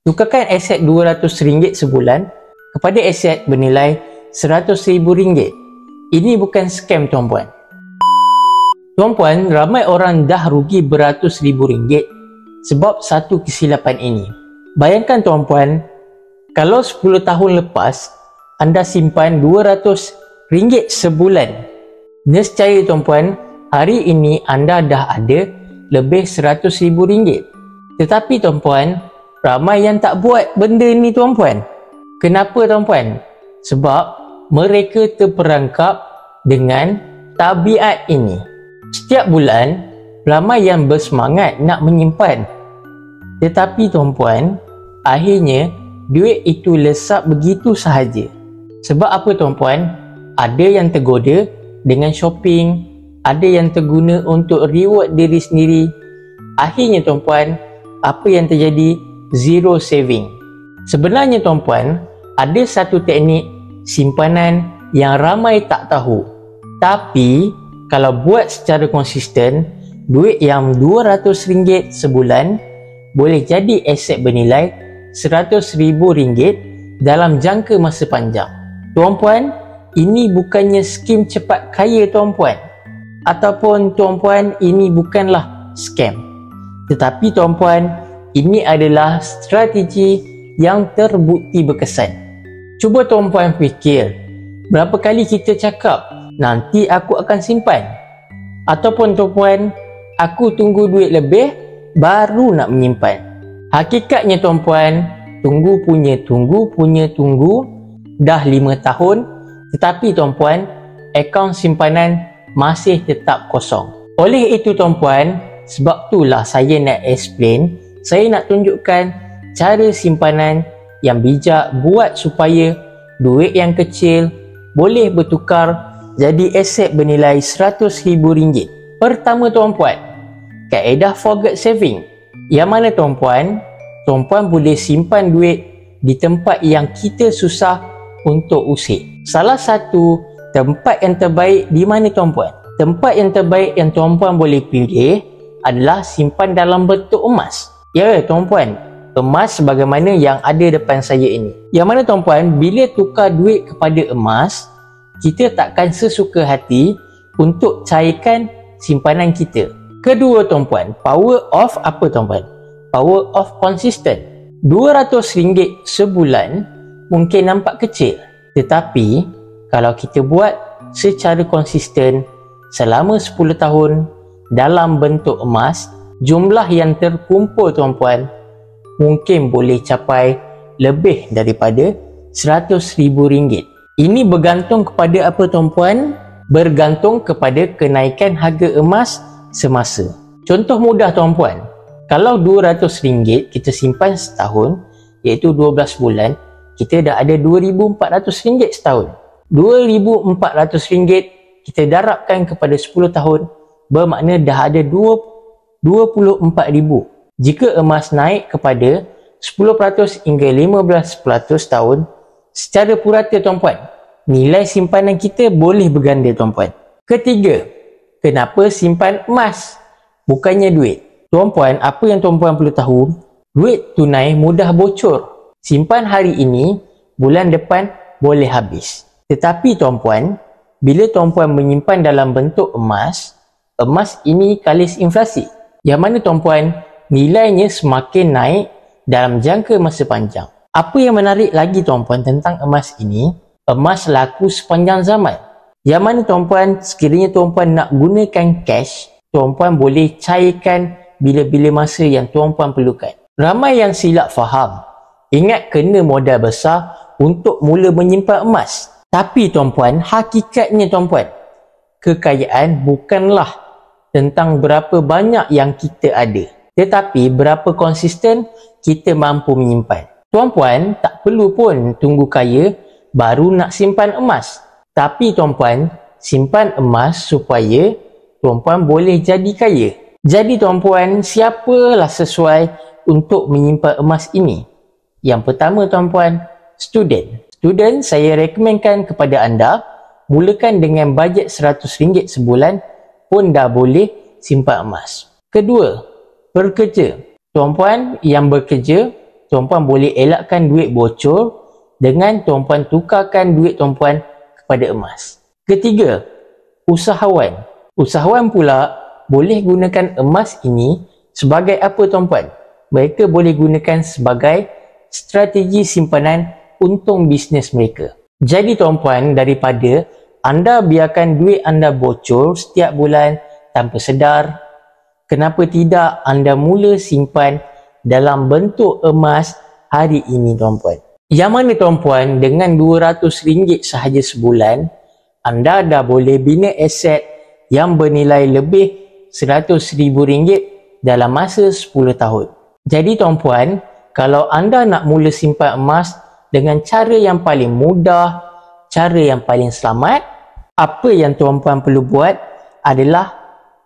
Tukarkan aset RM200 sebulan kepada aset bernilai RM100,000. Ini bukan scam tuan-puan. Tuan-puan, ramai orang dah rugi beratus ribu ringgit sebab satu kesilapan ini. Bayangkan tuan-puan, kalau 10 tahun lepas anda simpan RM200 sebulan, nescaya tuan-puan, hari ini anda dah ada lebih RM100,000. Tetapi tuan-puan, ramai yang tak buat benda ni tuan-puan. Kenapa tuan-puan? Sebab mereka terperangkap dengan tabiat ini. Setiap bulan, ramai yang bersemangat nak menyimpan. Tetapi tuan-puan, akhirnya duit itu lesap begitu sahaja. Sebab apa tuan-puan? Ada yang tergoda dengan shopping, ada yang terguna untuk reward diri sendiri. Akhirnya tuan-puan, apa yang terjadi? Zero saving. Sebenarnya tuan-puan, ada satu teknik simpanan yang ramai tak tahu. Tapi kalau buat secara konsisten, duit yang RM200 sebulan boleh jadi aset bernilai RM100,000 dalam jangka masa panjang. Tuan-puan, ini bukannya skim cepat kaya tuan-puan. Ataupun tuan-puan, ini bukanlah scam. Tetapi tuan-puan, ini adalah strategi yang terbukti berkesan. Cuba tuan-puan fikir, berapa kali kita cakap, nanti aku akan simpan. Ataupun tuan-puan, aku tunggu duit lebih, baru nak menyimpan. Hakikatnya tuan-puan, tunggu, dah 5 tahun, tetapi tuan-puan, akaun simpanan masih tetap kosong. Oleh itu tuan-puan, sebab itulah saya nak explain, saya nak tunjukkan cara simpanan yang bijak buat supaya duit yang kecil boleh bertukar jadi aset bernilai RM100,000. Pertama tuan-puan, kaedah forget saving. Yang mana tuan-puan, tuan-puan boleh simpan duit di tempat yang kita susah untuk usik. Salah satu tempat yang terbaik di mana tuan-puan? Tempat yang terbaik yang tuan-puan boleh pilih adalah simpan dalam bentuk emas. Ya tuan-puan, emas sebagaimana yang ada depan saya ini. Yang mana tuan-puan, bila tukar duit kepada emas, kita takkan sesuka hati untuk cairkan simpanan kita. Kedua tuan-puan, power of apa tuan-puan? Power of consistent. RM200 sebulan mungkin nampak kecil. Tetapi, kalau kita buat secara konsisten selama 10 tahun dalam bentuk emas, jumlah yang terkumpul tuan-puan mungkin boleh capai lebih daripada RM100,000. Ini bergantung kepada apa tuan-puan? Bergantung kepada kenaikan harga emas semasa. Contoh mudah tuan-puan, kalau RM200 kita simpan setahun, iaitu 12 bulan, kita dah ada RM2,400 setahun. RM2,400 kita darabkan kepada 10 tahun, bermakna dah ada RM24,000. Jika emas naik kepada 10% hingga 15% tahun, secara purata tuan-puan, nilai simpanan kita boleh berganda tuan-puan. Ketiga, kenapa simpan emas bukannya duit? Tuan-puan, apa yang tuan-puan perlu tahu, duit tunai mudah bocor. Simpan hari ini, bulan depan boleh habis. Tetapi tuan-puan, bila tuan-puan menyimpan dalam bentuk emas, emas ini kalis inflasi. Yang mana tuan-puan, nilainya semakin naik dalam jangka masa panjang. Apa yang menarik lagi tuan-puan tentang emas ini, emas laku sepanjang zaman. Yang mana tuan-puan, sekiranya tuan-puan nak gunakan cash, tuan-puan boleh cairkan bila-bila masa yang tuan-puan perlukan. Ramai yang silap faham. Ingat kena modal besar untuk mula menyimpan emas. Tapi tuan-puan, hakikatnya tuan-puan, kekayaan bukanlah tentang berapa banyak yang kita ada, tetapi berapa konsisten kita mampu menyimpan. Tuan-puan, tak perlu pun tunggu kaya baru nak simpan emas. Tapi tuan-puan, simpan emas supaya tuan-puan boleh jadi kaya. Jadi tuan-puan, siapalah sesuai untuk menyimpan emas ini? Yang pertama tuan-puan, student. Student, saya rekomenkan kepada anda, mulakan dengan bajet RM100 sebulan pun dah boleh simpan emas. Kedua, bekerja. Tuan-puan yang bekerja, tuan-puan boleh elakkan duit bocor dengan tuan-puan tukarkan duit tuan-puan kepada emas. Ketiga, usahawan. Usahawan pula boleh gunakan emas ini sebagai apa tuan-puan? Mereka boleh gunakan sebagai strategi simpanan untung bisnes mereka. Jadi tuan-puan, daripada anda biarkan duit anda bocor setiap bulan tanpa sedar, kenapa tidak anda mula simpan dalam bentuk emas hari ini tuan-puan? Yang mana tuan-puan, dengan RM200 sahaja sebulan, anda dah boleh bina aset yang bernilai lebih RM100,000 dalam masa 10 tahun. Jadi tuan-puan, kalau anda nak mula simpan emas dengan cara yang paling mudah, cara yang paling selamat, apa yang tuan-puan perlu buat adalah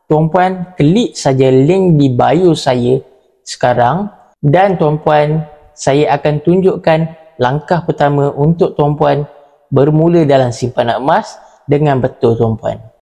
tuan-puan klik saja link di bio saya sekarang dan tuan-puan, saya akan tunjukkan langkah pertama untuk tuan-puan bermula dalam simpanan emas dengan betul tuan-puan.